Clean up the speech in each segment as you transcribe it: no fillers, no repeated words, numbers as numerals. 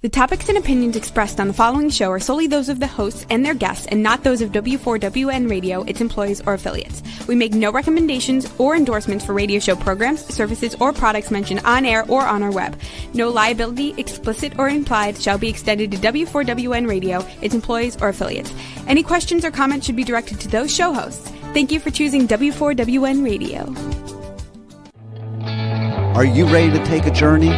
The topics and opinions expressed on the following show are solely those of the hosts and their guests and not those of W4WN Radio, its employees, or affiliates. We make no recommendations or endorsements for radio show programs, services, or products mentioned on air or on our web. No liability, explicit or implied, shall be extended to W4WN Radio, its employees, or affiliates. Any questions or comments should be directed to those show hosts. Thank you for choosing W4WN Radio. Are you ready to take a journey?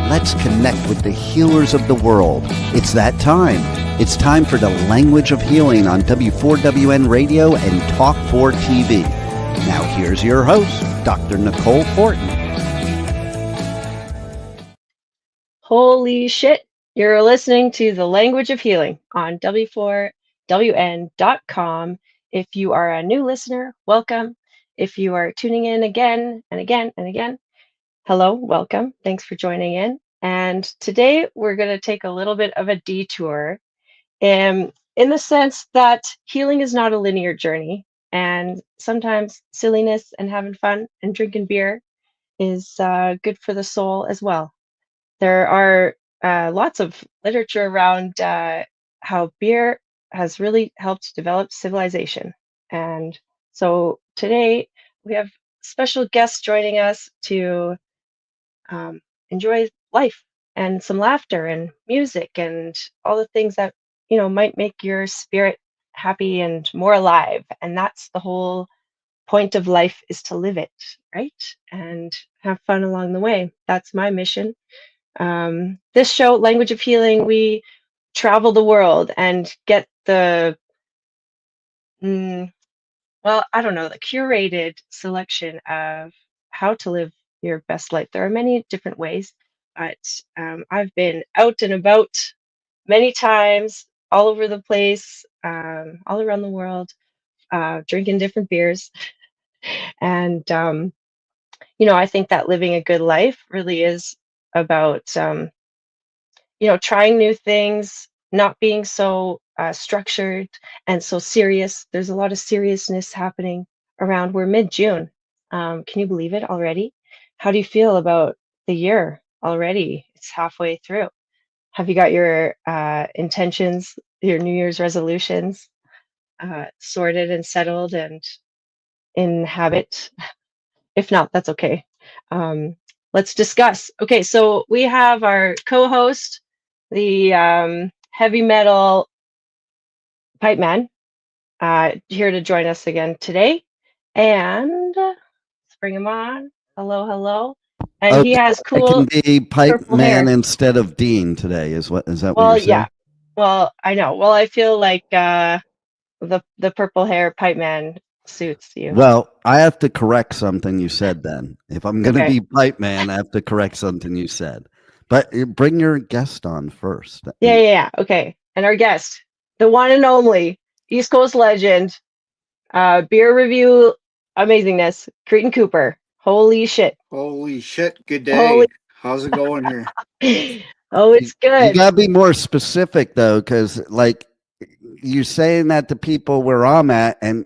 Let's connect with the healers of the world. It's that time. It's time for the Language of Healing on W4WN Radio and Talk 4 TV. Now here's your host, Dr. Nicole Fortin. Holy shit. You're listening to the Language of Healing on W4WN.com. If you are a new listener, welcome. If you are tuning in again and again and again, hello, welcome. Thanks for joining in. And today we're going to take a little bit of a detour in the sense that healing is not a linear journey. And sometimes silliness and having fun and drinking beer is good for the soul as well. There are lots of literature around how beer has really helped develop civilization. And so today we have special guests joining us to enjoy life and some laughter and music and all the things that, you know, might make your spirit happy and more alive. And that's the whole point of life, is to live it, right? And have fun along the way. That's my mission. This show, Language of Healing, we travel the world and get the, the curated selection of how to live your best life. There are many different ways, but I've been out and about many times, all over the place, all around the world, drinking different beers. And, I think that living a good life really is about, trying new things, not being so structured and so serious. There's a lot of seriousness happening around. We're mid-June. Can you believe it already? How do you feel about the year already? It's halfway through. Have you got your intentions, your New Year's resolutions sorted and settled and in habit? If not, that's okay. Let's discuss. Okay, so we have our co-host, the heavy metal pipe man, here to join us again today. And let's bring him on. Hello, hello. And he has cool. I can be pipe man hair. instead of Dean today. Is that Well, what you're saying? yeah. Well, I know. Well, I feel like the purple hair pipe man suits you. Well, I have to correct something you said then. If I'm going to Okay. be pipe man, I have to correct something you said. But bring your guest on first. Yeah. Okay. And our guest, the one and only East Coast legend, beer review amazingness, Kretin Cooper. Holy shit. Holy shit. Good day. How's it going here? Oh, it's good. You got to be more specific, though, because, like, you're saying that to people where I'm at, and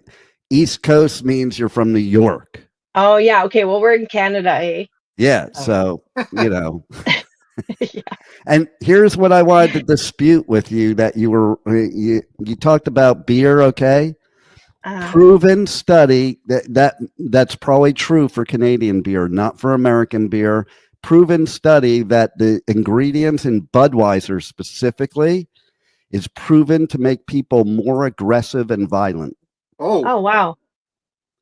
East Coast means you're from New York. Oh, yeah. Okay. Well, we're in Canada, eh? Yeah. So, Yeah. And here's what I wanted to dispute with you, that you talked about beer, okay? Proven study that's probably true for Canadian beer, not for American beer. Proven study that the ingredients in Budweiser specifically is proven to make people more aggressive and violent. Oh wow.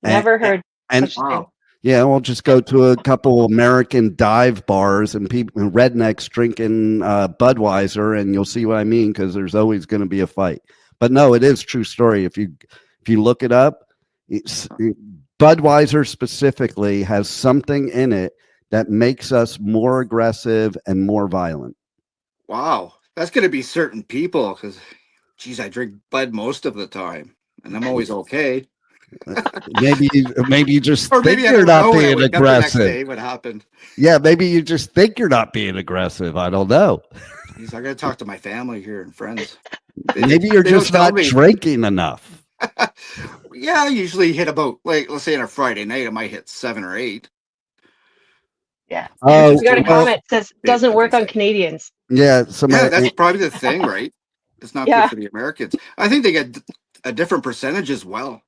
Never heard such a thing. Yeah, we'll just go to a couple American dive bars and people, rednecks drinking Budweiser, and you'll see what I mean, because there's always going to be a fight. But no, it is true story. If you look it up, Budweiser specifically has something in it that makes us more aggressive and more violent. Wow, that's going to be certain people, because, geez, I drink Bud most of the time, and I'm always okay. Maybe you just or think maybe you're not being aggressive. Next day, what happened? Yeah, maybe you just think you're not being aggressive. I don't know. Jeez, I got to talk to my family here and friends. Maybe you're just not drinking enough. Yeah, I usually hit about, like, let's say on a Friday night, I might hit 7 or 8. Yeah. Oh, We got a well, comment that says doesn't work on Canadians. yeah. Yeah, that's probably the thing, right? It's not good Yeah. for the Americans. I think they get a different percentage as well.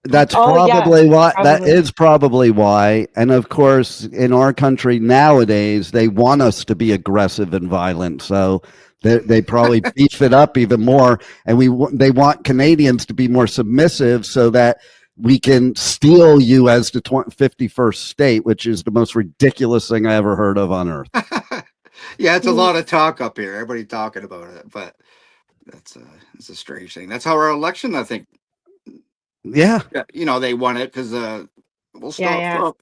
That's Oh, yeah, probably why. That probably. is probably why. And of course, in our country nowadays, they want us to be aggressive and violent. So they probably beef it up even more. And they want Canadians to be more submissive so that we can steal you as the 51st state, which is the most ridiculous thing I ever heard of on earth. Yeah, it's a lot of talk up here. Everybody talking about it, but that's it's a strange thing. That's how our election, I think. Yeah. They won it because we'll stop Trump.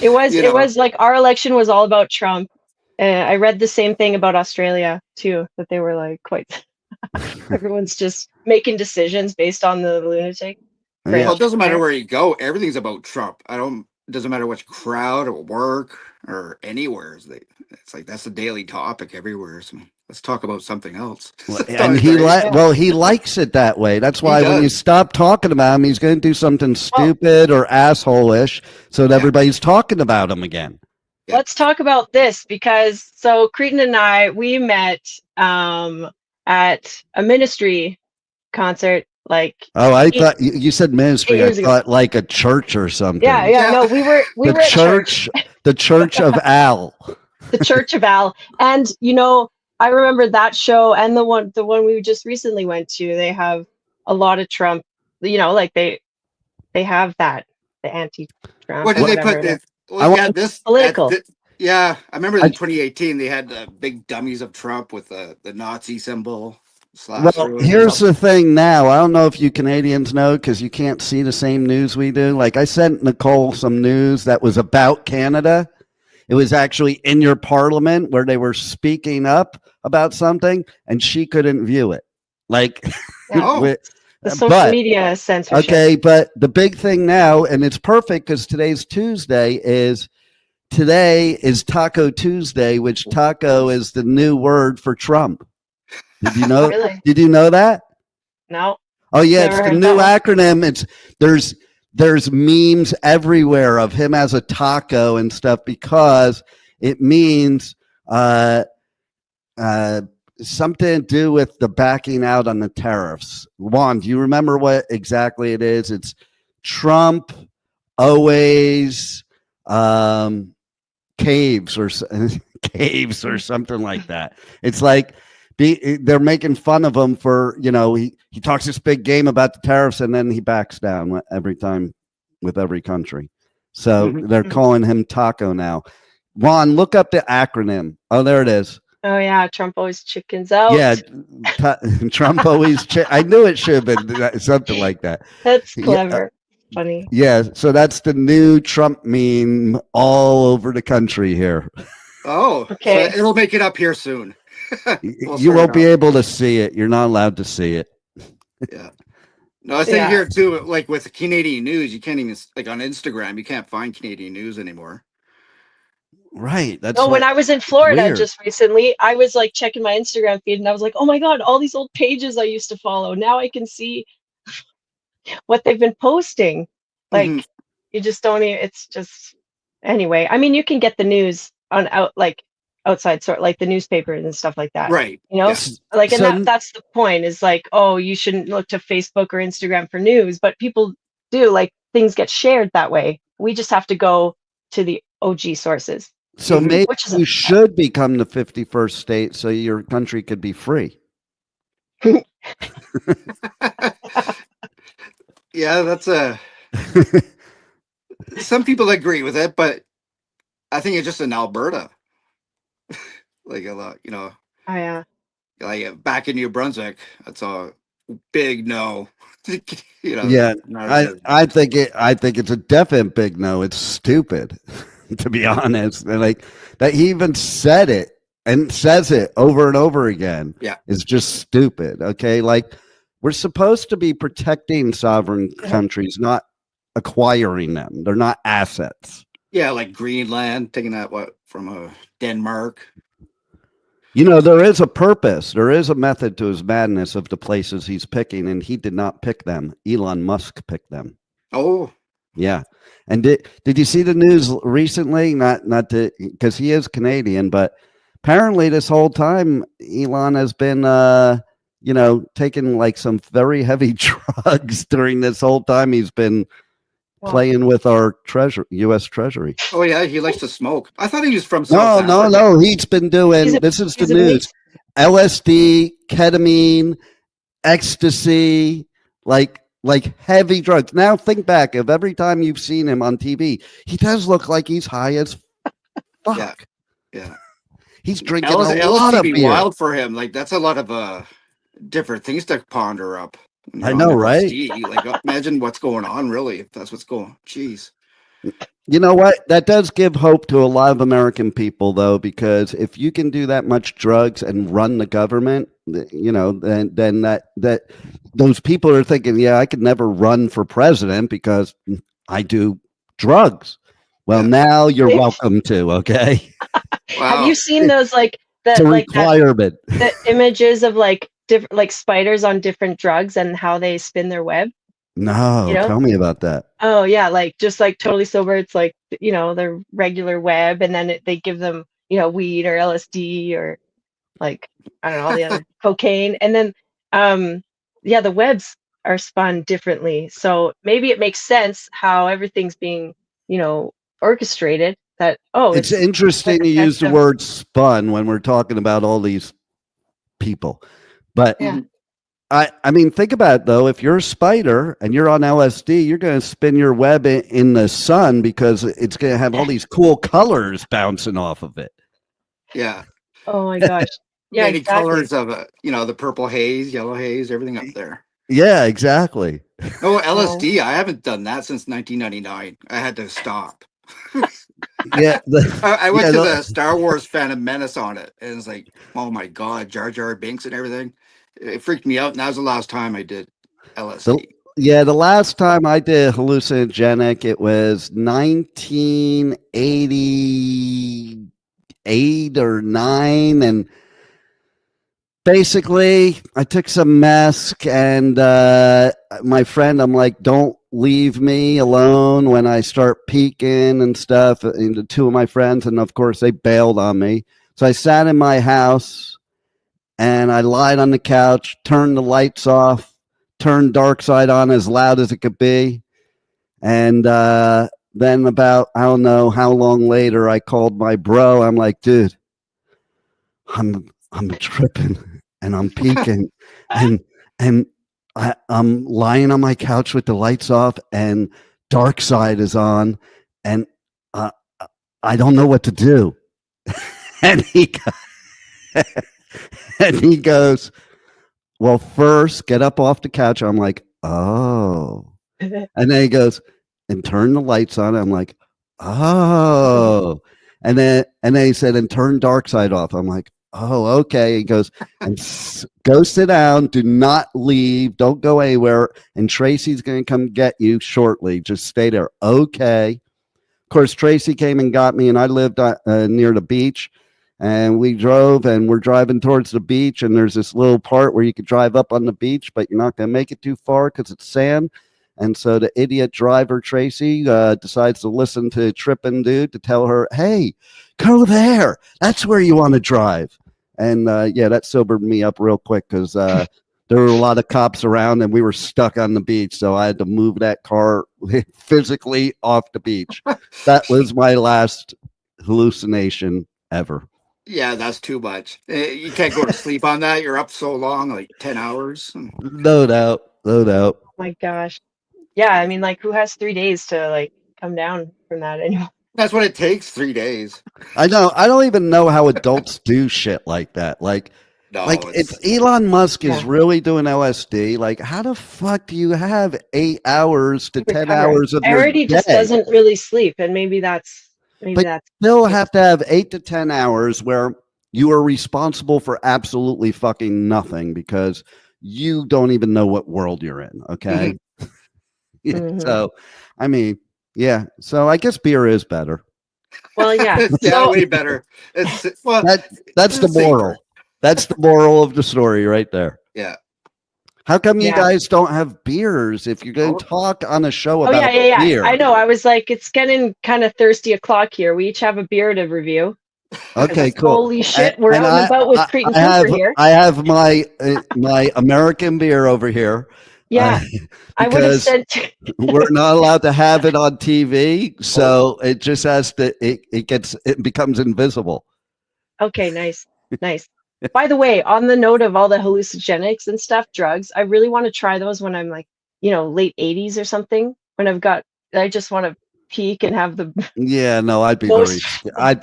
It was like our election was all about Trump. I read the same thing about Australia too, that they were like quite everyone's just making decisions based on the lunatic. Well, it doesn't matter where you go. Everything's about Trump. It doesn't matter which crowd or work or anywhere. It's like that's a daily topic everywhere. So let's talk about something else. And he likes it that way. That's why when you stop talking about him, he's going to do something stupid or asshole-ish so that everybody's talking about him again. Let's talk about this because Kretin and I, we met at a ministry concert. I thought you said ministry. I thought like a church or something. Yeah. No, we were at church. The Church of Al. The Church of Al. And I remember that show and the one we just recently went to. They have a lot of Trump, like they have that, the anti-Trump. What did they put this? Political. I remember in 2018 they had the big dummies of Trump with the Nazi symbol. Well, here's the thing now. I don't know if you Canadians know because you can't see the same news we do. Like I sent Nicole some news that was about Canada. It was actually in your parliament where they were speaking up about something and she couldn't view it. Like, the social media censorship. Okay, but the big thing now, and it's perfect because today is Taco Tuesday, which taco is the new word for Trump. Did you know? Really? Did you know that? No. Oh yeah, it's the new acronym. There's memes everywhere of him as a taco and stuff because it means something to do with the backing out on the tariffs. Juan, do you remember what exactly it is? It's Trump always caves or something like that. It's like they're making fun of him for, he talks this big game about the tariffs and then he backs down every time with every country. So they're calling him Taco now. Juan, look up the acronym. Oh, there it is. Oh yeah, Trump always chickens out. Yeah, Trump always. I knew it should have been something like that. That's clever. Funny. Yeah, so that's the new Trump meme all over the country here. Oh, okay. So it'll make it up here soon. You won't be able to see it. You're not allowed to see it. Yeah. No, I was thinking here too, like with Canadian news, you can't even, like on Instagram, you can't find Canadian news anymore. Right. When I was in Florida just recently, I was like checking my Instagram feed and I was like, oh my God, all these old pages I used to follow. Now I can see what they've been posting. Like you just don't even, it's just, anyway. I mean, you can get the news outside sort like the newspapers and stuff like that. Right. That's the point is like, oh, you shouldn't look to Facebook or Instagram for news, but people do, like things get shared that way. We just have to go to the OG sources. So maybe you should become the 51st state so your country could be free. Yeah, that's some people agree with it, but I think it's just in Alberta. Like a lot, Oh yeah. Like back in New Brunswick, that's a big no. Yeah, I think it's a definite big no. It's stupid, to be honest. And like that, he even said it and says it over and over again. Yeah, it's just stupid. Okay, like we're supposed to be protecting sovereign countries, not acquiring them. They're not assets. Yeah, like Greenland, taking that from Denmark. There is a purpose. There is a method to his madness of the places he's picking, and he did not pick them. Elon Musk picked them. Oh. Yeah. And did you see the news recently? Not because he is Canadian, but apparently this whole time Elon has been taking like some very heavy drugs during this whole time he's been playing with our U.S. Treasury. Oh yeah, he likes to smoke. I thought he was from South Africa. No. He's been doing. This is the news: LSD, ketamine, ecstasy, like heavy drugs. Now think back of every time you've seen him on TV. He does look like he's high as fuck. Yeah. He's drinking a lot of beer. Wild for him. Like that's a lot of different things to ponder up. I know, right? Like, imagine what's going on, really, if that's what's going on. Jeez. You know what? That does give hope to a lot of American people, though, because if you can do that much drugs and run the government, then that those people are thinking, yeah, I could never run for president because I do drugs. Well, now you're welcome to. Okay. Wow. Have you seen those it's a requirement. The images of different spiders on different drugs and how they spin their web? No, tell me about that. Oh yeah, just totally sober. It's their regular web, and then they give them weed or LSD or I don't know all the other cocaine, and then the webs are spun differently. So maybe it makes sense how everything's being orchestrated. It's interesting to use the word spun when we're talking about all these people, but I mean, think about it though. If you're a spider and you're on LSD, you're going to spin your web in the sun because it's going to have all these cool colors bouncing off of it. Yeah. Oh my gosh. Yeah. Many colors of the purple haze, yellow haze, everything up there. Yeah, exactly. Oh, LSD. I haven't done that since 1999. I had to stop. Yeah, I went to the Star Wars Phantom Menace on it, and it's like, oh my god, Jar Jar Binks and everything. It freaked me out, and that was the last time I did LSD. The last time I did hallucinogenic, it was 1988 or 9, and basically I took some meth, and my friend, I'm like, don't leave me alone when I start peeking and stuff, and the two of my friends, and of course they bailed on me. So I sat in my house and I lied on the couch, turned the lights off, turned Dark Side on as loud as it could be, and then about, I don't know how long later, I called my bro. I'm like, dude, I'm tripping and I'm peeking and I'm lying on my couch with the lights off and Dark Side is on, and I don't know what to do. And he goes, well, first get up off the couch. I'm like, oh. And then he goes, and turn the lights on. I'm like, oh. And then he said, and turn Dark Side off. I'm like, oh, okay. He goes, and go sit down. Do not leave. Don't go anywhere. And Tracy's going to come get you shortly. Just stay there. Okay. Of course, Tracy came and got me, and I lived near the beach. And we drove, and we're driving towards the beach. And there's this little part where you could drive up on the beach, but you're not going to make it too far because it's sand. And so the idiot driver, Tracy, decides to listen to Trippin' Dude to tell her, hey, go there. That's where you want to drive. And that sobered me up real quick because there were a lot of cops around and we were stuck on the beach. So I had to move that car physically off the beach. That was my last hallucination ever. Yeah, that's too much. You can't go to sleep on that. You're up so long, like 10 hours. No doubt. Oh my gosh. Yeah, I mean, who has 3 days to come down from that anymore? That's what it takes, 3 days. I know. I don't even know how adults do shit like that. If Elon Musk is really doing LSD, how the fuck do you have 8 hours to 10 hours of your day? Just doesn't really sleep, and maybe that's still have to have 8 to 10 hours where you are responsible for absolutely fucking nothing because you don't even know what world you're in. Okay. Mm-hmm. So, I mean, yeah. So I guess beer is better. Well, yeah. Way better. That's the moral. That's the moral of the story right there. Yeah. How come you guys don't have beers if you're going to talk on a show about beer? I know. I was like, it's getting kind of thirsty o'clock here. We each have a beer to review. Okay, cool. Holy shit, we're out and about with Kretin Cooper here. I have my my American beer over here. Yeah, I would have sent. We're not allowed to have it on TV, so it just has to. It becomes invisible. Okay, nice. By the way, on the note of all the hallucinogenics and stuff, drugs, I really want to try those when I'm like, late 80s or something. When I just want to peak and have the. Yeah, no, I'd be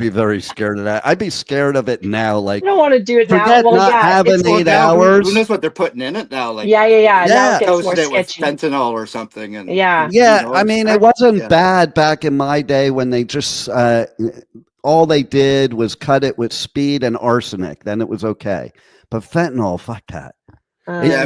very scared of that. I'd be scared of it now. Like, I don't want to do it now. Well, not having 8 hours. Who knows what they're putting in it now? Like, yeah. Now it gets more sketchy. With fentanyl or something, and I mean, it wasn't bad back in my day when they just all they did was cut it with speed and arsenic. Then it was okay. But fentanyl, fuck that. They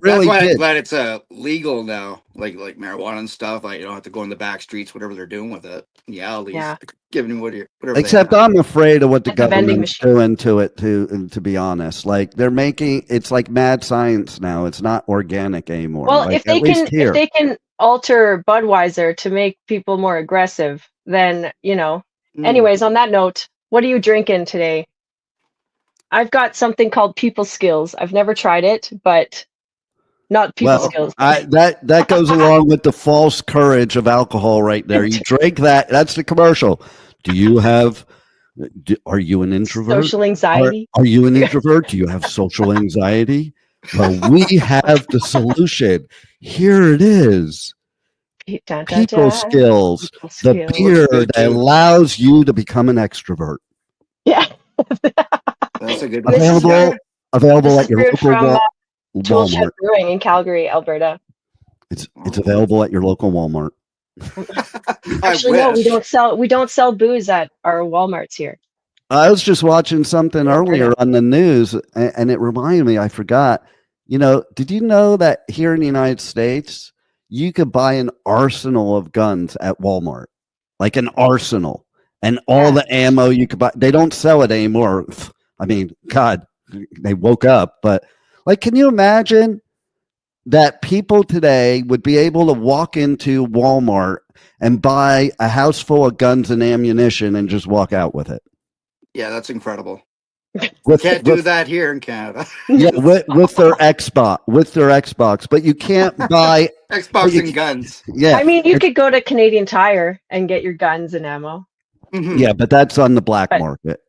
really did. I'm glad it's legal now, like marijuana and stuff. Like, you don't have to go in the back streets, whatever they're doing with it. Yeah, at least giving whatever. Except I'm afraid of what the government's doing to it. To be honest, like they're making it's like mad science now. It's not organic anymore. Well, if they can alter Budweiser to make people more aggressive, then Anyways, on that note, what are you drinking today? I've got something called People Skills. I've never tried it, but not People Skills. That goes along with the false courage of alcohol right there. You drink that. That's the commercial. Are you an introvert? Social anxiety? Are you an introvert? Do you have social anxiety? Well, we have the solution. Here it is. People Skills, the beer that allows you to become an extrovert. Yeah. That's a good available at your local Walmart. Brewing in Calgary, Alberta. It's available at your local Walmart. Actually, no, we don't sell booze at our Walmarts here. I was just watching something earlier on the news, and it reminded me. I forgot. Did you know that here in the United States, you could buy an arsenal of guns at Walmart, like an arsenal, and all the ammo you could buy. They don't sell it anymore. I mean, God, they woke up, but like, can you imagine that people today would be able to walk into Walmart and buy a house full of guns and ammunition and just walk out with it? Yeah, that's incredible. Can't do that here in Canada. Yeah, with their Xbox, but you can't buy Xbox and guns. Yeah, I mean, you could go to Canadian Tire and get your guns and ammo. Mm-hmm. Yeah, but that's on the black market.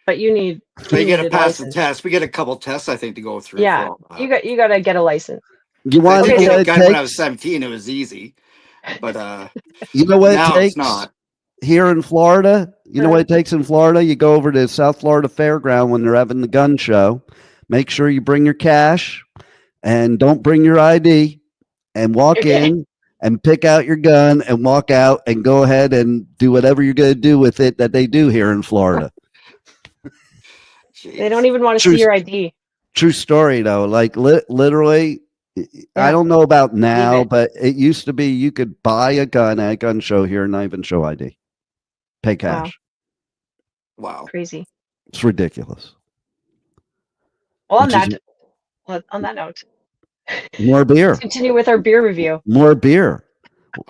But you got to pass the test. We get a couple tests, I think, to go through. Yeah, you got to get a license. You want to get a gun when I was 17? It was easy, but you know what now it takes? It's not. Here in Florida, you know what it takes in Florida? You go over to South Florida Fairground when they're having the gun show. Make sure you bring your cash and don't bring your ID, and walk in and pick out your gun and walk out and go ahead and do whatever you're going to do with it that they do here in Florida. They don't even want to see your ID. True story, though. Like literally, I don't know about now, but it used to be you could buy a gun at a gun show here and not even show ID. Pay cash. Wow. Crazy. It's ridiculous. Well, on that note, more beer. Let's continue with our beer review. More beer.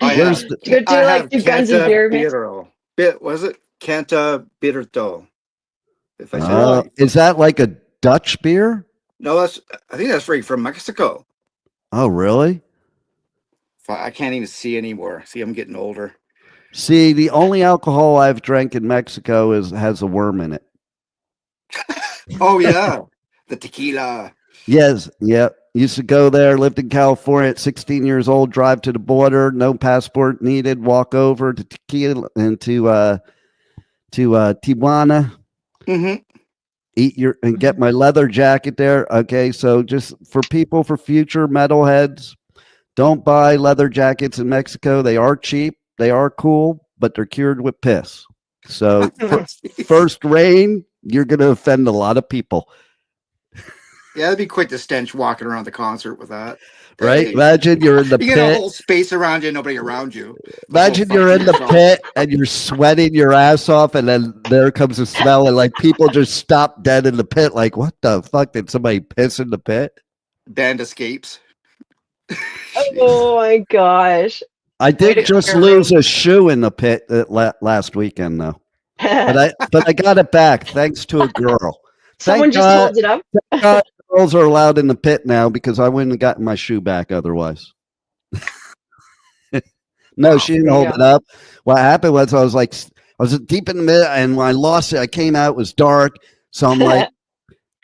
Do you like do guns and beer? Was it Canta Birto? If I say right. Is that like a Dutch beer? No, I think that's from Mexico. Oh, really? I can't even see anymore. See, I'm getting older. See, the only alcohol I've drank in Mexico has a worm in it. Oh, yeah. The tequila. Yes. Yep. Used to go there, lived in California at 16 years old, drive to the border, no passport needed, walk over to tequila and to Tijuana. Mm-hmm. Eat and get my leather jacket there. Okay. So just for future metalheads, don't buy leather jackets in Mexico. They are cheap. They are cool, but they're cured with piss. So first rain, you're going to offend a lot of people. Yeah, it'd be quite the stench walking around the concert with that. Right? Imagine you're in the pit. You get a whole space around you, nobody around you. Imagine you're in the pit and you're sweating your ass off, and then there comes a smell, and like people just stop dead in the pit. Like, what the fuck? Did somebody piss in the pit? Band escapes. Oh my gosh. I did just lose a shoe in the pit last weekend, though. But I got it back thanks to a girl. Someone just holds it up. Thank God girls are allowed in the pit now because I wouldn't have gotten my shoe back otherwise. No, she didn't hold it up. What happened was I was deep in the middle, and when I lost it, I came out. It was dark, so I'm like,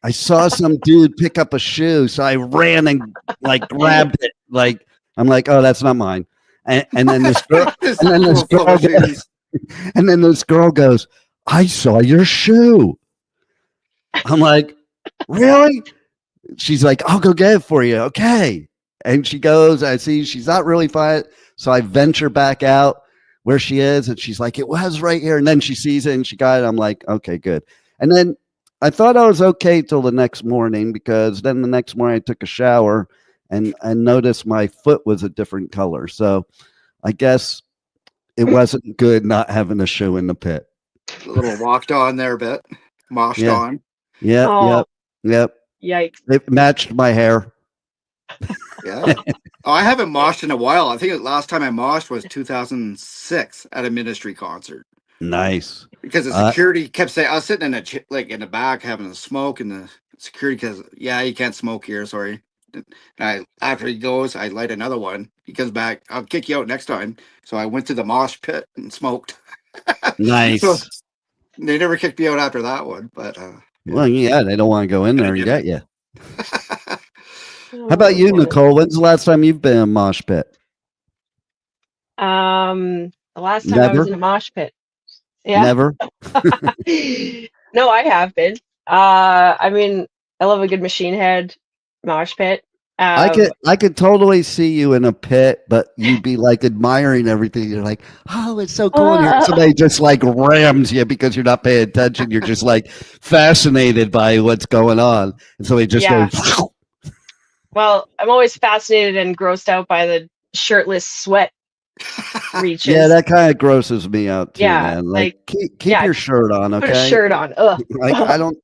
I saw some dude pick up a shoe, so I ran and like grabbed it. Like I'm like, oh, that's not mine. And then this girl, and then this girl goes, I saw your shoe. I'm like, really? She's like, I'll go get it for you. Okay. And she goes, I see she's not really fine. So I venture back out where she is, and she's like, it was right here. And then she sees it and she got it. I'm like, okay, good. And then I thought I was okay till the next morning, because then the next morning I took a shower and noticed my foot was a different color. So I guess it wasn't good not having a shoe in the pit. A little walked on there a bit. Moshed on. Yeah. Yep. Yikes. It matched my hair. Yeah. Oh, I haven't moshed in a while. I think the last time I moshed was 2006 at a Ministry concert. Nice. Because the security kept saying, I was sitting in in the back having a smoke, and the security says, yeah, you can't smoke here, sorry. And after he goes, I light another one. He comes back, I'll kick you out next time. So I went to the mosh pit and smoked. Nice. So they never kicked me out after that one, but well, yeah, they don't want to go in there and get you. How about you, Nicole? When's the last time you've been in a mosh pit? The last time I was in a mosh pit. Yeah. Never? No, I have been. I mean, I love a good Machine Head mosh pit. I could totally see you in a pit, but you'd be like admiring everything. You're like, oh, it's so cool in here. Somebody just like rams you because you're not paying attention. You're just like fascinated by what's going on. And so he just goes. Well, I'm always fascinated and grossed out by the shirtless sweat reaches. Yeah, that kind of grosses me out too, man. Like keep your shirt on, okay? Put a shirt on. Ugh. Like I don't.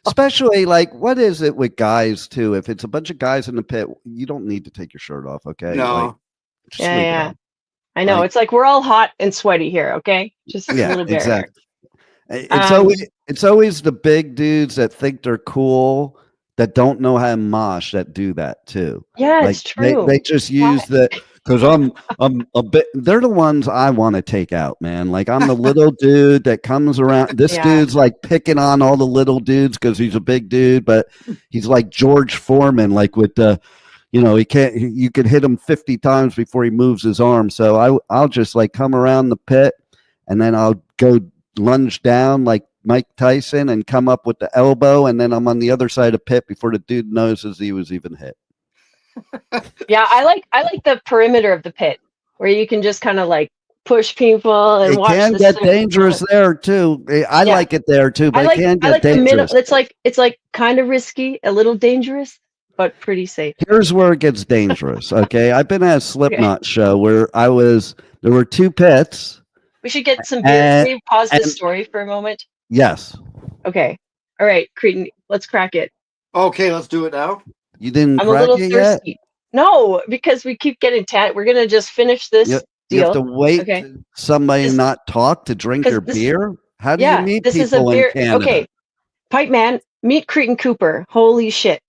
Especially like, what is it with guys too? If it's a bunch of guys in the pit, you don't need to take your shirt off, okay? No. Like, yeah. I know. Like, it's like we're all hot and sweaty here, okay? Just a little bit. Exactly. It's always the big dudes that think they're cool that don't know how to mosh that do that too. Yeah, like, it's true. They just use because I'm a bit. They're the ones I want to take out, man. Like I'm the little dude that comes around. This dude's like picking on all the little dudes because he's a big dude, but he's like George Foreman, like with the, he can't. You could hit him 50 times before he moves his arm. So I'll just like come around the pit, and then I'll go lunge down like Mike Tyson and come up with the elbow, and then I'm on the other side of the pit before the dude notices he was even hit. Yeah, I like the perimeter of the pit where you can just kind of like push people and watch. It can get dangerous there too. I like it there too, but it can get dangerous. It's like kind of risky, a little dangerous, but pretty safe. Here's where it gets dangerous. Okay, I've been at a Slipknot show where there were two pits. We should get some beer. Can you pause this story for a moment? Yes. Okay. All right, Kretin, let's crack it. Okay, let's do it now. You didn't I'm crack a little it thirsty. yet? No, because we keep getting we're gonna just finish this deal. You have to wait for somebody not talk to drink your beer? How do you meet people in Canada? Okay, Pipe Man, meet Kretin Cooper. Holy shit.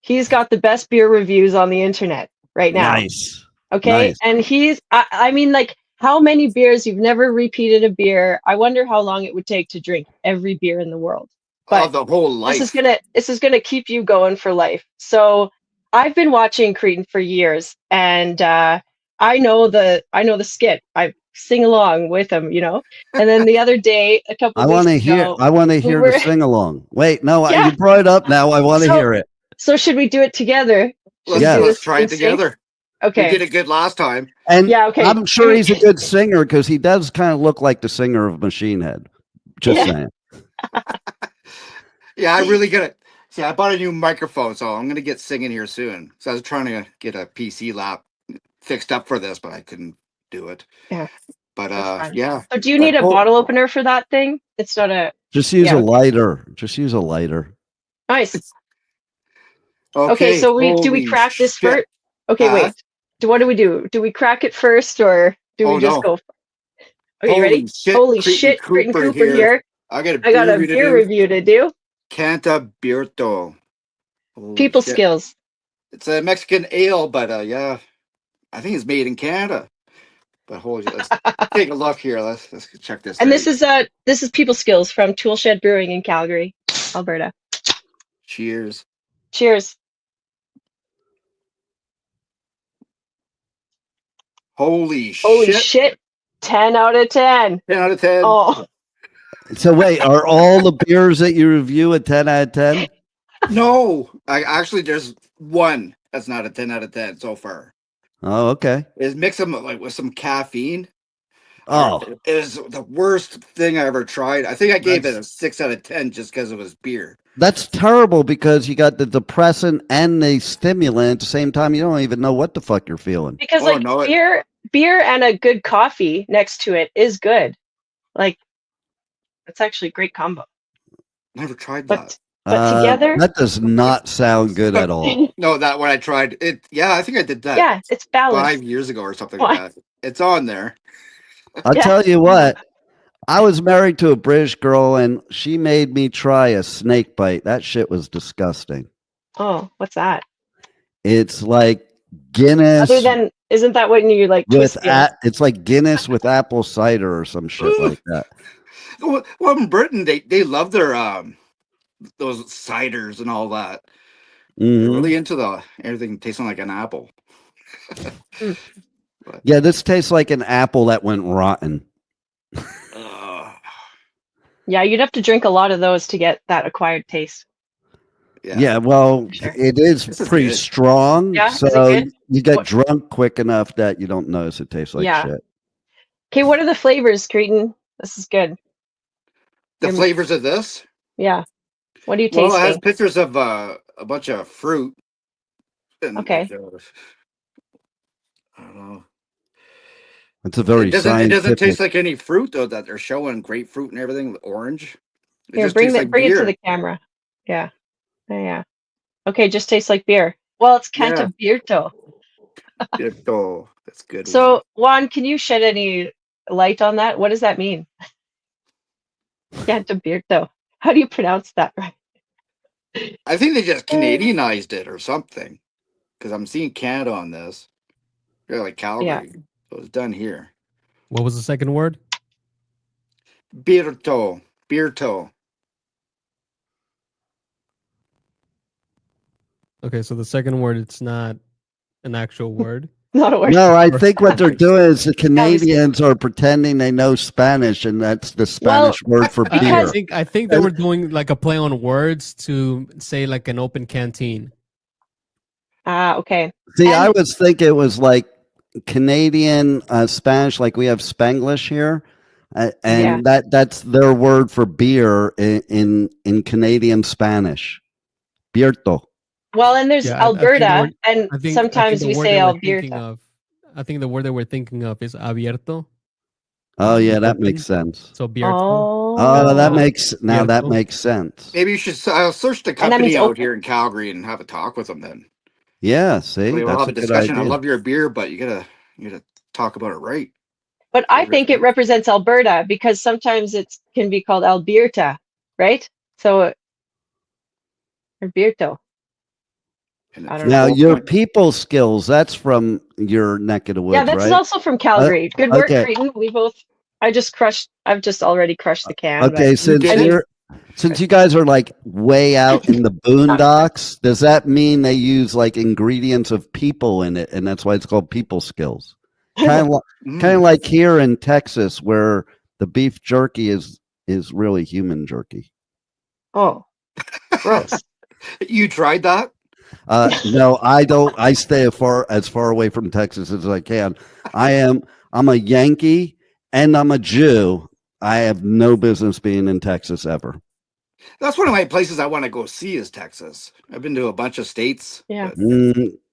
He's got the best beer reviews on the internet right now. Nice. Okay, nice. And I mean, like, how many beers? You've never repeated a beer. I wonder how long it would take to drink every beer in the world. But the whole life. This is gonna keep you going for life. So I've been watching Kretin for years, and I know the skit. I sing along with him, And then the other day, a couple. I want to hear the sing along. Wait, no, you brought it up now. I want to hear it. So should we do it together? Let's try it together. Okay. We did it good last time. And I'm sure he's a good singer because he does kind of look like the singer of Machine Head. Just saying. Yeah, I really got it. See, I bought a new microphone, so I'm going to get singing here soon. So I was trying to get a PC lap fixed up for this, but I couldn't do it. Yeah. But yeah. So do you need a bottle opener for that thing? It's not a. Just use a lighter. Just use a lighter. Nice. Okay, so do we crack this first? Okay, wait. what do we do? Do we crack it first, or do we just go? Okay, you ready? Shit, Holy shit, Kretin Cooper here. I got a beer review to do. Canta Birto. People skills. It's a Mexican ale, but yeah, I think it's made in Canada. But let's take a look here. Let's check this. And out. This is People Skills from Toolshed Brewing in Calgary, Alberta. Cheers. Cheers. Holy shit. 10 out of 10. 10 out of 10. Oh. So wait, are all the beers that you review a 10 out of 10? No. There's one that's not a 10 out of 10 so far. Oh, okay. Is mix them with some caffeine. Oh. It was the worst thing I ever tried. I think I gave it a 6 out of 10 just because it was beer. That's terrible because you got the depressant and the stimulant at the same time. You don't even know what the fuck you're feeling. Because beer and a good coffee next to it is good. It's actually a great combo. Never tried that. But together, that does not sound good at all. No, that when I tried it, yeah, I think I did that. Yeah, it's balanced. 5 years ago or something like that. It's on there. I'll tell you what. I was married to a British girl, and she made me try a snake bite. That shit was disgusting. Oh, what's that? It's like Guinness. Isn't that when you twist it's like Guinness with apple cider or some shit like that. Well, in Britain, they love their those ciders and all that. Mm-hmm. They're really into everything tasting like an apple. Yeah, this tastes like an apple that went rotten. Yeah, you'd have to drink a lot of those to get that acquired taste. Yeah, well, it is pretty strong. Yeah, so you get drunk quick enough that you don't notice it tastes like shit. Okay, what are the flavors, Kretin? This is good. The flavors of this? Yeah. What are you tasting? Well, it has pictures of a bunch of fruit. Okay. I don't know. It's a very It doesn't taste like any fruit though that they're showing. Grapefruit and everything, orange. Here, bring it to the camera. Yeah. Yeah. Okay, just tastes like beer. Well, it's Canta Birto. Birto. That's good. So, Juan, can you shed any light on that? What does that mean? Canta Birto. How do you pronounce that right? I think they just Canadianized it or something. Because I'm seeing Canada on this. They're like Calgary. Yeah. So it's done here. What was the second word? Birto. Birto. Okay, so the second word, it's not an actual word. Not a word. No, I think what they're doing is the Canadians are pretending they know Spanish, and that's the Spanish word for beer. I think they were doing like a play on words to say like an open canteen. Okay. See, I was thinking it was like Canadian Spanish, like we have Spanglish here, and that's their word for beer in Canadian Spanish. Birto. Well, and there's Alberta, and sometimes we say Alberta. I think the word that we're thinking of is abierto. Oh yeah, that makes sense. So abierto. Oh, that makes sense. Maybe you should search the company out here in Calgary and have a talk with them then. Yeah, see, we'll have a discussion. I love your beer, but you gotta talk about it right. But I think it represents Alberta because sometimes it can be called Alberta, right? So Alberto. Now your people skills, that's from your neck of the woods, yeah, that's right? Also from Calgary. Good work, Kretin. I've just already crushed the can. Okay, since you guys are like way out in the boondocks, does that mean they use like ingredients of people in it, and that's why it's called people skills? Kind of like here in Texas, where the beef jerky is really human jerky. Oh, gross! You tried that? No, I don't. I stay as far away from Texas as I can. I'm a Yankee and I'm a Jew. I have no business being in Texas ever. That's one of my places I want to go see is Texas. I've been to a bunch of states. Yeah.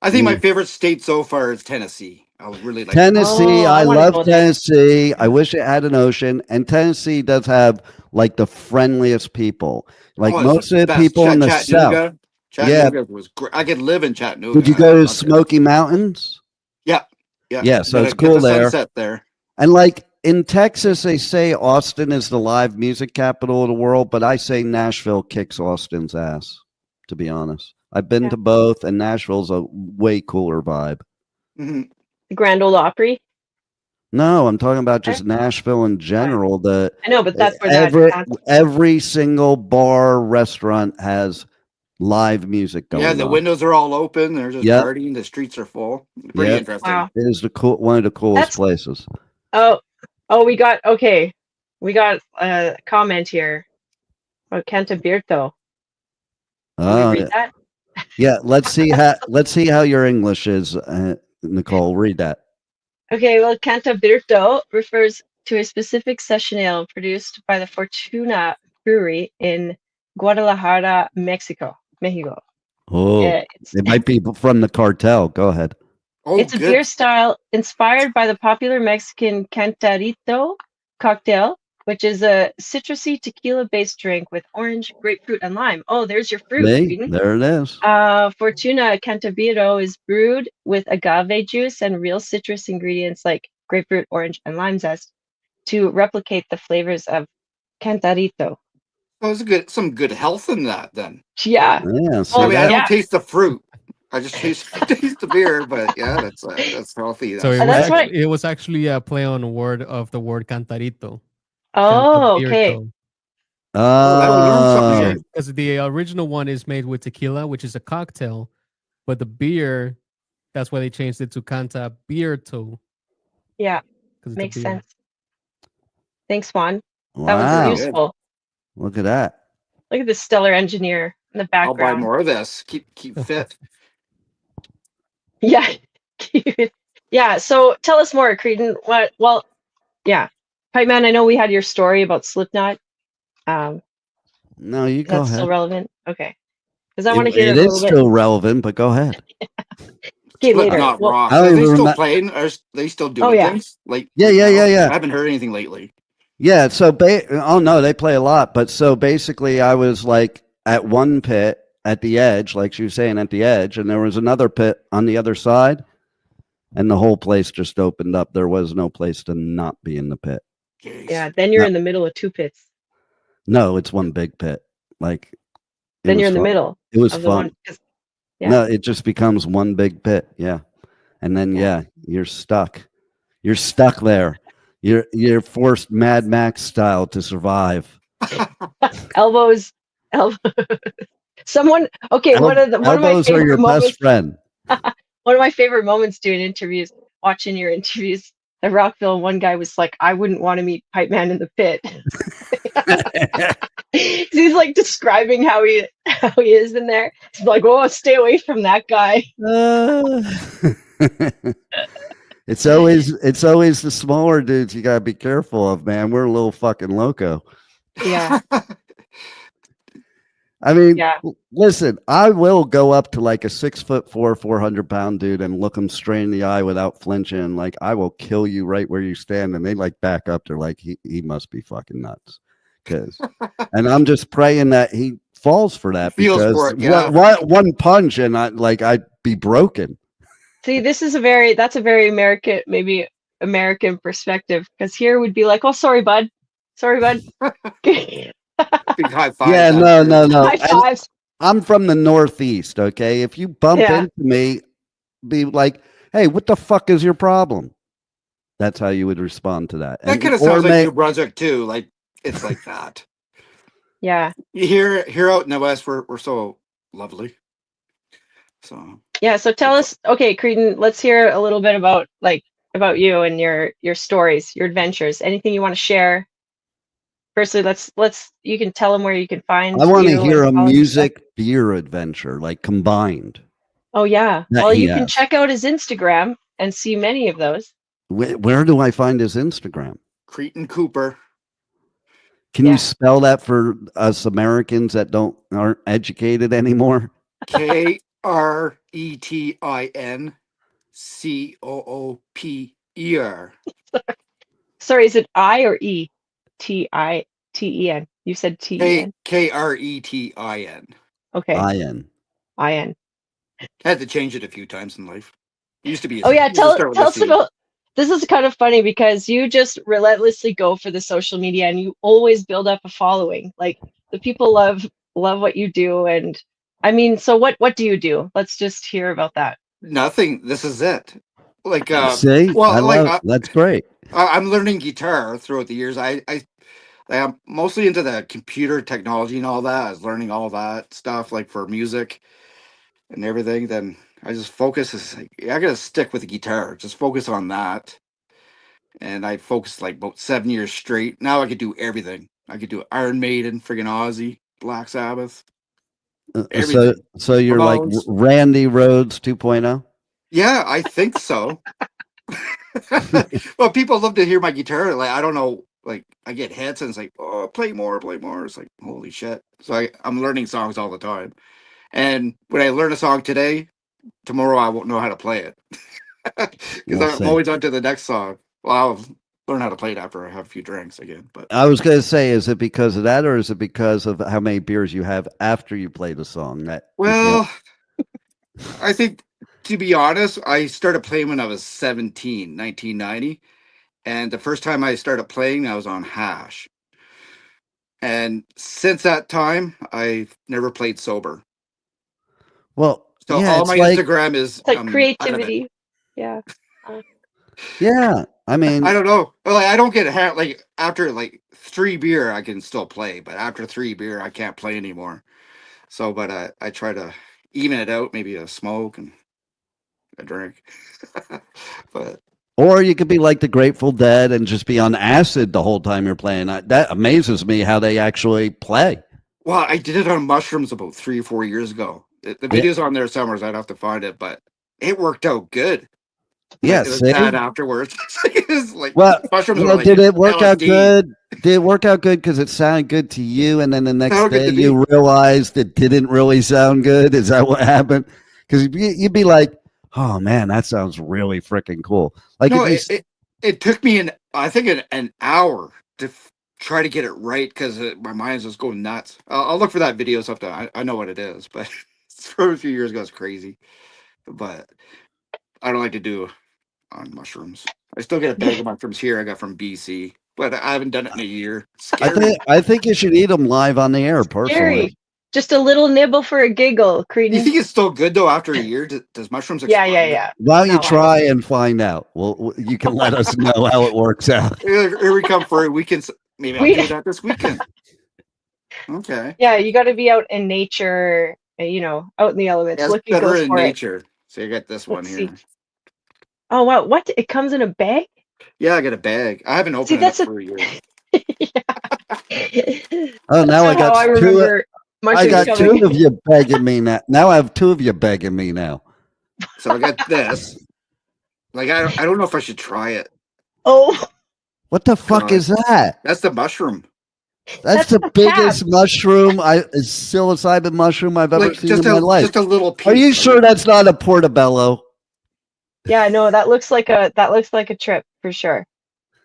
I think my favorite state so far is Tennessee. I really like Tennessee. I love Tennessee. I wish it had an ocean. And Tennessee does have like the friendliest people. Like most of the people in the South. Chattanooga was great. I could live in Chattanooga. Did you go to Smoky Mountains? Yeah. Yeah, so it's cool there. Sunset there. And like in Texas, they say Austin is the live music capital of the world, but I say Nashville kicks Austin's ass, to be honest. I've been to both, and Nashville's a way cooler vibe. The Grand Ole Opry? No, I'm talking about just Nashville in general. I know, but that's where every single bar, restaurant has live music going on. Yeah, the windows are all open. They're just partying. The streets are full. Pretty interesting. Wow. It is one of the coolest places. Oh, we got a comment here about Cantabirto. Can we read that? Yeah, let's see how your English is, Nicole. Read that. Okay, well, Cantabirto refers to a specific session ale produced by the Fortuna Brewery in Guadalajara, Mexico. Oh, it might be from the cartel. Go ahead. Oh, it's a beer style inspired by the popular Mexican Cantarito cocktail, which is a citrusy tequila-based drink with orange, grapefruit, and lime. Oh, there's your fruit. There it is. Fortuna Cantabiro is brewed with agave juice and real citrus ingredients like grapefruit, orange, and lime zest to replicate the flavors of Cantarito. Oh, it's some good health in that then. Yeah. So I don't taste the fruit. I just taste the beer, but that's healthy. So it was actually a play on a word of the word cantarito. Oh, okay. Because the original one is made with tequila, which is a cocktail, but the beer, that's why they changed it to Cantabirto. Yeah, makes sense. Thanks, Juan. Wow. That was useful. Look at that. Look at the stellar engineer in the background. I'll buy more of this. Keep fit. Yeah. Yeah. So tell us more, Kretin. Pipe Man, I know we had your story about Slipknot. No, you go ahead. That's still relevant? Okay. Because I want to hear it. It is still relevant, but go ahead. Okay, later. Not rock. Are they still playing? Are they still doing things? Like yeah. I haven't heard anything lately. Yeah, so no, they play a lot, but so basically I was like at one pit at the edge, like she was saying, at the edge, and there was another pit on the other side, and the whole place just opened up. There was no place to not be in the pit. Jeez. Yeah, then you're in the middle of two pits. No, it's one big pit. Like then you're in the middle. It was fun. No, it just becomes one big pit. Yeah. And then you're stuck. You're stuck there. You're forced Mad Max style to survive. Elbows. Someone. Okay, one of my favorite are your moments, best friend. One of my favorite moments doing interviews, watching your interviews at Rockville. One guy was like, "I wouldn't want to meet Pipe Man in the pit." He's like describing how he is in there. He's like, "Oh, stay away from that guy." It's always the smaller dudes you gotta be careful of, man. We're a little fucking loco. Yeah. I mean, listen, I will go up to like a 6'4", 400-pound dude and look him straight in the eye without flinching. Like, I will kill you right where you stand. And they like back up. They're like, he must be fucking nuts. And I'm just praying that he falls for that, because one punch and I'd be broken. See, that's a very American perspective, because here would be like, "Oh, sorry, bud. Big high five. Yeah, no. High fives. I'm from the Northeast, okay? If you bump into me, be like, "Hey, what the fuck is your problem?" That's how you would respond to that. That kind of sounds like New Brunswick too. Like, it's like that. Yeah. Here out in the West, we're so lovely. So yeah. So tell us, okay, Kretin, let's hear a little bit about you and your stories, your adventures. Anything you want to share? Firstly, you can tell them where you can find. I want to hear a music beer adventure, like combined. Oh yeah. Well, you can check out his Instagram and see many of those. Where do I find his Instagram? Kretin Cooper. Can you spell that for us Americans that aren't educated anymore? KRETINCOOPER. Sorry, is it I or E? TITEN. You said TEN. KRETIN. Okay. IN. I had to change it a few times in life. Used to be. Oh yeah, Used to start with tell a us C. about. This is kind of funny because you just relentlessly go for the social media and you always build up a following. Like the people love what you do, and I mean, so what do you do? Let's just hear about that. Nothing. This is it. Like, See, I well, like love that's great. I'm learning guitar throughout the years. I'm mostly into the computer technology and all that. I was learning all that stuff, like for music and everything. Then I just focus. Is like, I gotta stick with the guitar. Just focus on that. And I focused like about 7 years straight. Now I could do everything. I could do Iron Maiden, friggin' Ozzy, Black Sabbath, So everything. you're like Ramones. Randy Rhodes 2.0. Yeah, I think so. Well, people love to hear my guitar. Like I don't know, like I get hits and it's like, oh, play more, play more. It's like holy shit. So I'm learning songs all the time. And when I learn a song today, tomorrow I won't know how to play it because We'll I'm see. always on to the next song. Well, I'll learn how to play it after I have a few drinks again. But I was going to say, is it because of that, or is it because of how many beers you have after you play the song? That well, I think to be honest, I started playing when I was 17, 1990. And the first time I started playing, I was on hash. And since that time, I've never played sober. well, So yeah, all it's my like Instagram is It's like out of it. creativity. Yeah. yeah. I mean, I don't know. Like I don't get like after like 3 beer, I can still play, but after 3 beer, I can't play anymore. So, but I try to even it out, maybe a smoke and a drink. But or you could be like the Grateful Dead and just be on acid the whole time you're playing. That amazes me how they actually play. well, I did it on mushrooms about 3 or 4 years ago. The Yeah. video's on there somewhere. So I'd have to find it, but it worked out good. Yeah, Like, it was see? bad afterwards. It's like Well, mushrooms were like did it work out LSD. good? Did it work out good because it sounded good to you, and then the next Sounded good day to me. you realized it didn't really sound good? Is that what happened? Because you'd be like, "Oh man, that sounds really freaking cool." Like No, if you, it took me I think an hour to try to get it right because my mind's just going nuts. I'll look for that video sometime. I know what it is, but it's from a few years ago. It's crazy, but I don't like to do on mushrooms. I still get a bag of mushrooms here. I got from BC, but I haven't done it in a year. Scary. I think you should eat them live on the air. Personally, Scary. Just a little nibble for a giggle, You Kretin. think it's still good though after a year? Does mushrooms Yeah, expire? yeah. why don't you No. try and find out? Well, you can let us know how it works out. Here we come for a weekend. Maybe I'll do that this weekend. Okay. Yeah, you got to be out in nature, out in the elements. Yeah, it's Looking better goes in for it. nature. So you got this one Let's here. see. Oh wow, what? It comes in a bag? Yeah, I got a bag. I haven't opened See, it up that's for a year. Oh, now That's I got how I two. remember I mushrooms got coming. two of you begging me now. Now I have two of you begging me now. So I got this. Like I don't know if I should try it. Oh, What the fuck is that? That's the mushroom. That's the biggest mushroom, psilocybin mushroom I've ever Like seen in my life. just a little piece. Are you sure that's not a portobello? yeah, no, that looks like a trip for sure.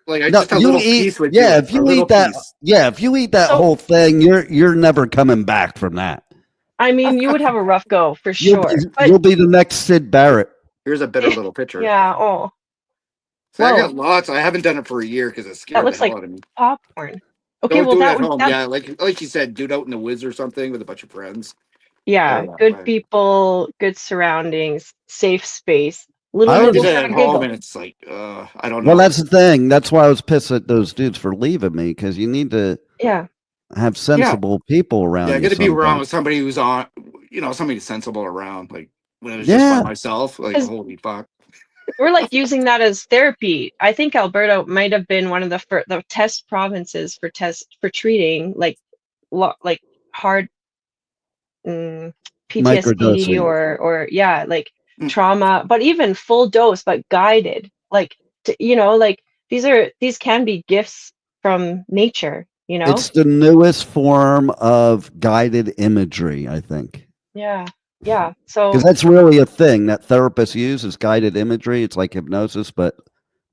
Like No, just a little piece would do if you eat that, piece. if you eat that So- whole thing, you're never coming back from that. I mean, you would have a rough go for sure. You'll be the next Sid Barrett. Here's a better little picture. Yeah. Oh, So I Whoa. got lots. I haven't done it for a year because it scared that looks the hell like out of me. popcorn. Okay, Don't well do it that at would home. that, Yeah, like you said, do it out in the woods or something with a bunch of friends. yeah, Oh, good right. people, good surroundings, safe space. I Little was- Do nibble that for a at home, giggle. and it's like, I don't know. Well, that's the thing. That's why I was pissed at those dudes for leaving me, because you need to Yeah. have sensible people around Yeah, I you. got to be around sometimes. with somebody who's on, somebody sensible around. Like when it was just by myself, like 'Cause- holy fuck. We're like using that as therapy. I think Alberta might have been one of the test provinces for treating like hard PTSD Microdosing. or yeah, like Mm. trauma, but even full dose, but guided. Like these can be gifts from nature. It's the newest form of guided imagery, I think. Yeah. So Because that's really a thing that therapists use is guided imagery. It's like hypnosis, but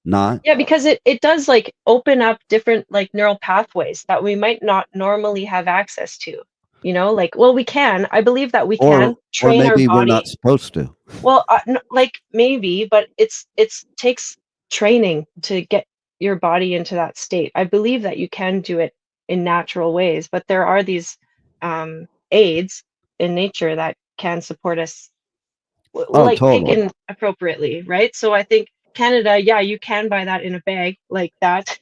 not. yeah, because it does like open up different like neural pathways that we might not normally have access to. You know, like, well, we can. I believe that we or can train our maybe we're body. not supposed to. Well, like maybe, but it's takes training to get your body into that state. I believe that you can do it in natural ways, but there are these aids in nature that can support us, Oh, like totally. taken appropriately, right? So I think Canada, yeah, you can buy that in a bag like that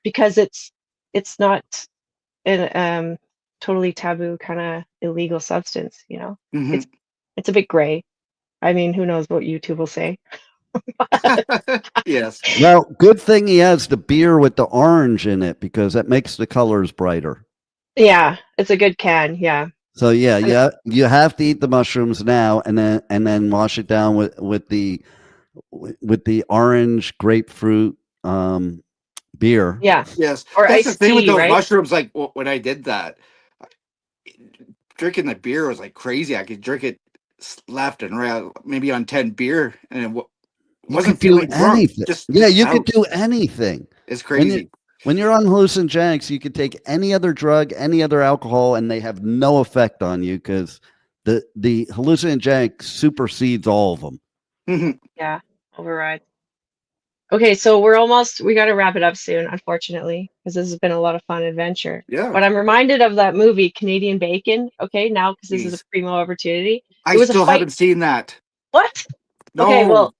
because it's not an totally taboo kind of illegal substance, you know. Mhm. It's a bit gray. I mean, who knows what YouTube will say. Yes. Well, good thing he has the beer with the orange in it because that makes the colors brighter. Yeah, it's a good can. Yeah. So yeah, And you have to eat the mushrooms now, and then wash it down with the orange grapefruit beer. yeah, Yes. or That's the iced thing with tea, those right? mushrooms. Like when I did that, drinking the beer was like crazy. I could drink it left and right, maybe on 10 beer, and it You wasn't could do feeling drunk. anything. Just Yeah, you could out. do anything. It's When you crazy. when you're on hallucinogenics, you could take any other drug, any other alcohol, and they have no effect on you because the hallucinogenic supersedes all of them. Mhm. Yeah, override. Okay, so we got to wrap it up soon, unfortunately, because this has been a lot of fun adventure. Yeah. But I'm reminded of that movie, Canadian Bacon. Okay, now because this is a Jeez. primo opportunity. I It was a still fight. haven't seen that. What? Okay, No. well,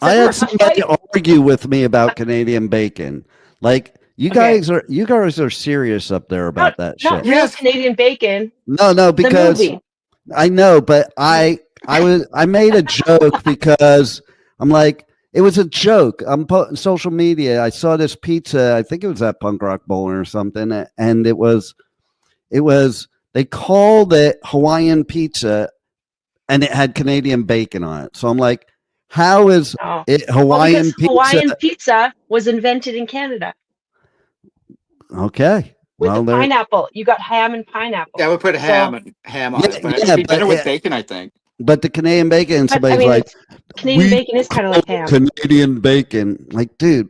I a had somebody fight argue with me about Canadian bacon. Like okay, you guys are serious up there not about that not shit. real Yes. Canadian bacon, No, the because movie. I know, but I made a joke because I'm like it was a joke. I'm putting social media. I saw this pizza. I think it was at Punk Rock Bowling or something, and it was they called it Hawaiian pizza, and it had Canadian bacon on it. So I'm like, how is No. it Well, Hawaiian because pizza? Hawaiian pizza was invented in Canada Okay, with the well there. pineapple. You got ham and pineapple. Yeah, we put So, ham on Yeah, it, but it'd yeah, be better with bacon, I think. but the Canadian bacon, but I somebody's mean, like, it's Canadian we bacon is kind of call like it ham. Canadian bacon. Like, dude,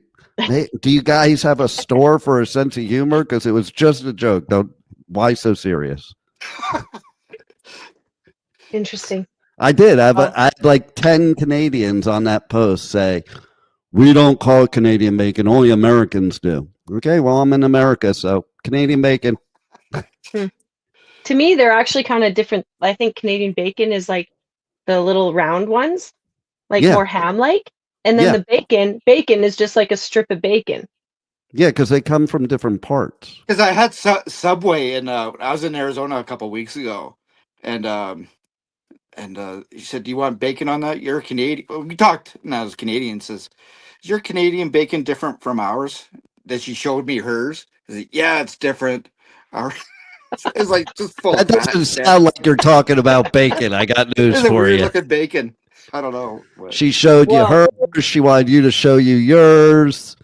do you guys have a store for a sense of humor? Because it was just a joke. Don't. Why so serious? Interesting. I did. Well, I had like 10 Canadians on that post say, we don't call it Canadian bacon. Only Americans do. Okay, well, I'm in America, so Canadian bacon. to me, they're actually kind of different. I think Canadian bacon is like the little round ones, like Yeah, more ham-like, and then yeah, the bacon is just like a strip of bacon. yeah, because they come from different parts. Because I had Subway, and I was in Arizona a couple weeks ago, and he said, "Do you want bacon on that? You're Canadian." Well, we talked, and I was Canadian. Says, "Is your Canadian bacon different from ours?" Then she showed me hers. I said, "Yeah, it's different." Our it's like just full That of fat doesn't and shit. sound like you're talking about bacon. I got news It's a for weird you. looking bacon. I don't know. What. She showed you Well, hers. She wanted you to show you yours.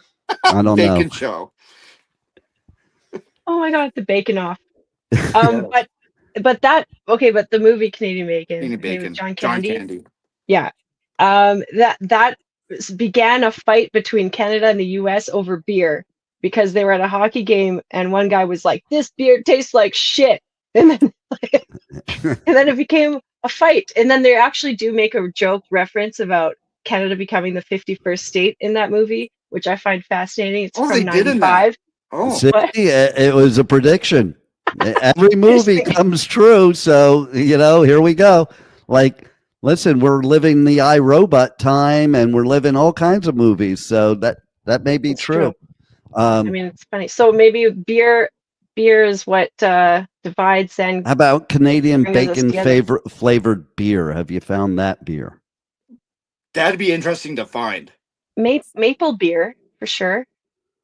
I don't know. Bacon show. oh my God, the bacon off. Yes. But that okay, but the movie Canadian Bacon, Canadian okay, with bacon. John John Candy, Candy. yeah, that began a fight between Canada and the U.S. over beer because they were at a hockey game and one guy was like, "This beer tastes like shit," and then and then it became a fight. And then they actually do make a joke reference about Canada becoming the 51st state in that movie, which I find fascinating. It's Oh, from they did in that. '95. Oh, See, What? it was a prediction. Every movie Interesting. comes true. So, here we go. Like, listen, we're living the iRobot time and we're living all kinds of movies. So that may be It's true. true. I mean, it's funny. So maybe beer is what divides and How about Canadian brings us bacon together. flavored beer? Have you found that beer? that'd be interesting to find. Maple beer for sure.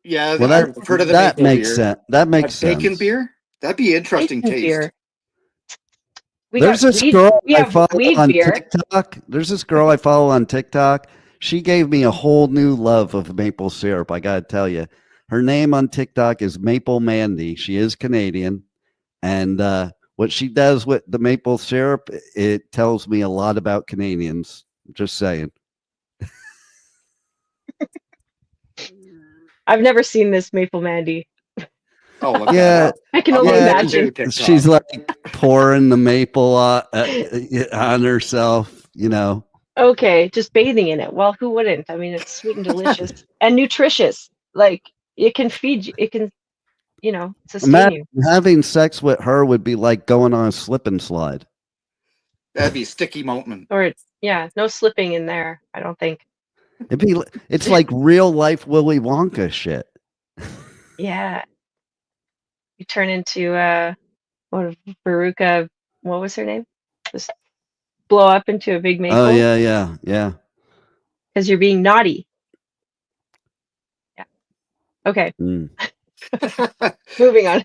Yeah, Well, I've heard of the that maple makes beer. sense. That makes Bacon sense. beer? That'd be interesting Bacon taste. beer. We There's got this weed. girl We I have follow weed on beer. TikTok. There's this girl I follow on TikTok. She gave me a whole new love of maple syrup. I gotta tell you, her name on TikTok is Maple Mandy. She is Canadian, and what she does with the maple syrup, it tells me a lot about Canadians. Just saying. I've never seen this Maple Mandy. Oh, look Yeah, I can only imagine. she's like pouring the maple on herself, you know. Okay, just bathing in it. Well, who wouldn't? I mean, it's sweet and delicious and nutritious. Like it can feed you, it can, sustain Imagine you. having sex with her would be like going on a slip and slide. That'd be sticky moment. Or no slipping in there, I don't think. It's like real life Willy Wonka shit. Yeah. You turn into Veruca, what was her name? Just blow up into a big maple. Oh yeah. Because you're being naughty. Yeah. Okay. Moving on.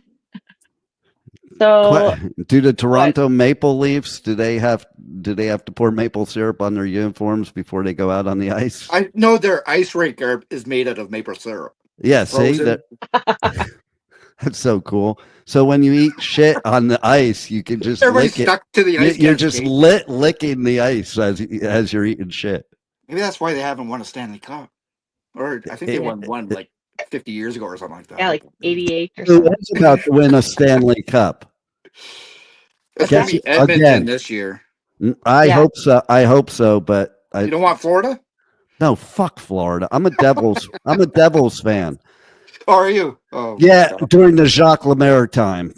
So do the Toronto Maple Leafs, do they have to pour maple syrup on their uniforms before they go out on the ice? I know their ice rink is made out of maple syrup. Yeah, see that. That's so cool. So when you eat shit on the ice, you can just lick it. To the ice. You're just licking the ice as you're eating shit. Maybe that's why they haven't won a Stanley Cup. Or I think they won one like 50 years ago or something like that. Yeah, like 88 or something. Who's about to win a Stanley Cup? It's going to be Edmonton again this year. I hope so, but you don't want Florida? No, fuck Florida. I'm a Devils fan. Oh, are you? Oh, yeah, during the Jacques Lemaire time.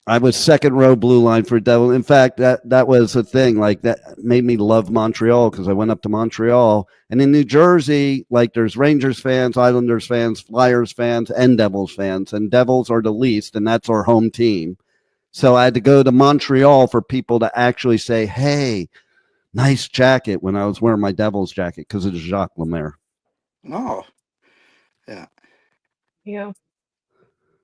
I was second row blue line for Devil. In fact, that was a thing. Like that made me love Montreal because I went up to Montreal. And in New Jersey, like there's Rangers fans, Islanders fans, Flyers fans, and Devils fans. And Devils are the least, and that's our home team. So I had to go to Montreal for people to actually say, hey, nice jacket when I was wearing my Devils jacket because of Jacques Lemaire. Oh, yeah. Yeah.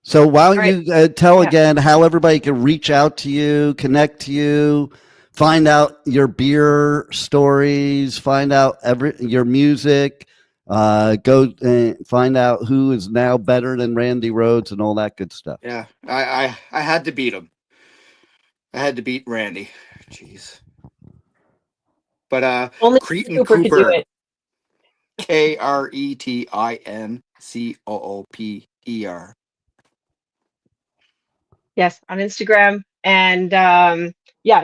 So why don't you tell again how everybody can reach out to you, connect to you, find out your beer stories, find out your music, go and find out who is now better than Randy Rhoads and all that good stuff. Yeah, I had to beat him. I had to beat Randy. Jeez. But only Kretin Cooper could do it. KRETINCOOPER. Yes, on Instagram. And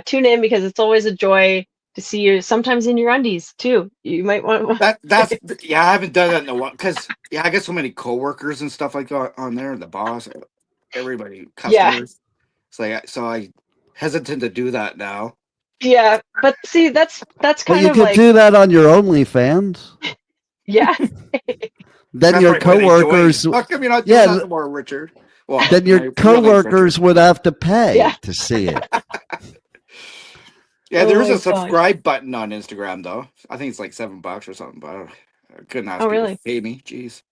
tune in because it's always a joy to see you sometimes in your undies too. You might want that's I haven't done that in a while because I get so many coworkers and stuff like that on there, the boss, everybody, customers. So I hesitant to do that now. Yeah, but see that's kind you of could like do that on your OnlyFans. Yeah. Then that's your coworkers. How come you're not doing that anymore, Richard? Well, then your coworkers would have to pay to see it. Yeah, there is a subscribe button on Instagram though. I think it's like $7 or something, but I couldn't ask people to pay me. Jeez.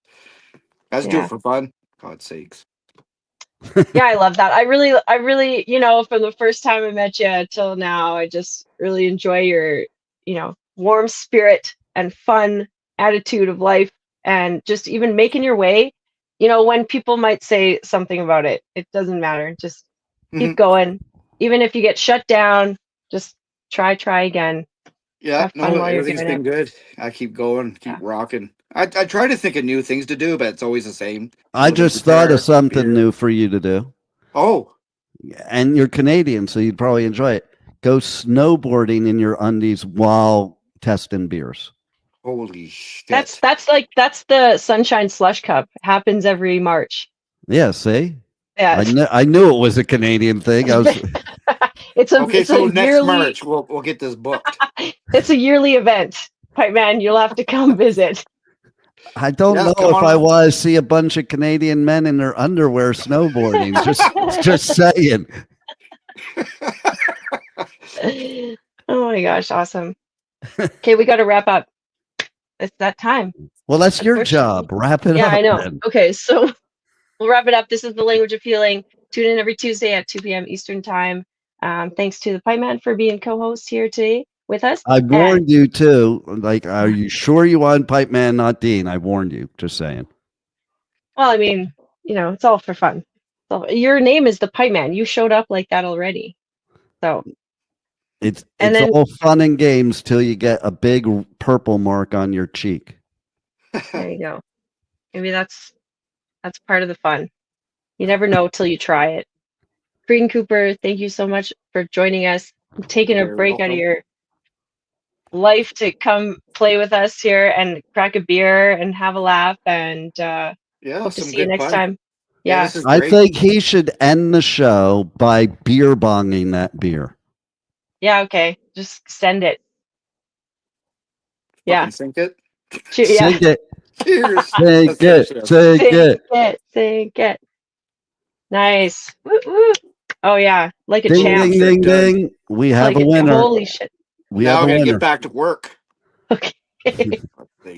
I just do it for fun. God's sakes. Yeah, I love that. I really, from the first time I met you till now, I just really enjoy your, warm spirit and fun attitude of life and just even making your way. When people might say something about it, it doesn't matter. Just keep going. Even if you get shut down, just try again. Yeah, everything's been good. I keep going, keep rocking. I try to think of new things to do, but it's always the same. I just thought of something new for you to do. Oh. And you're Canadian, so you'd probably enjoy it. Go snowboarding in your undies while testing beers. Holy shit. That's the Sunshine Slush Cup. Happens every March. Yeah, see? Yeah. I knew it was a Canadian thing. I was so next March we'll get this booked. It's a yearly event. Pipe Man, you'll have to come visit. I don't know if I want to see a bunch of Canadian men in their underwear snowboarding. just saying. Oh my gosh, awesome. Okay, we got to wrap up. It's that time. Well, that's your job. Wrap it up. Yeah, I know. Then. Okay, so we'll wrap it up. This is The Language of Healing. Tune in every Tuesday at 2 p.m. Eastern Time. Thanks to the Pipe Man for being co-host here today with us. I warned you too. Like, are you sure you want Pipe Man, not Dean? I warned you. Just saying. Well, I mean, it's all for fun. So your name is the Pipe Man. You showed up like that already. So it's all fun and games till you get a big purple mark on your cheek. There you go. Maybe that's part of the fun. You never know till you try it. Kretin Cooper, thank you so much for joining us, taking a break out of your life to come play with us here and crack a beer and have a laugh, and hope to see you next time. Yeah, I think he should end the show by beer bonging that beer. Yeah, okay. Just send it. Yeah. Sink it. Sink it. Cheers. Sink it. Sink it. Sink it. Nice. Woo, woo. Oh yeah, like a ding, champ. Ding, ding, ding. We have a winner. Holy shit. We now have a winner. Get back to work. Okay.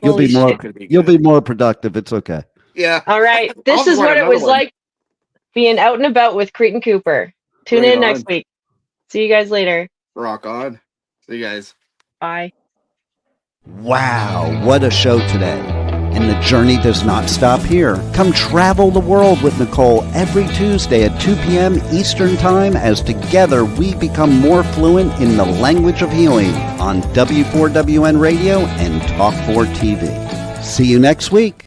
You'll be more productive. It's okay. Yeah. All right. This is what it was like being out and about with Kretin Cooper. Tune in next week. See you guys later. Rock on. See you guys. Bye. Wow, what a show today. And the journey does not stop here. Come travel the world with Nicole every Tuesday at 2 p.m. Eastern Time as together we become more fluent in the language of healing on W4WN Radio and Talk4 TV. See you next week.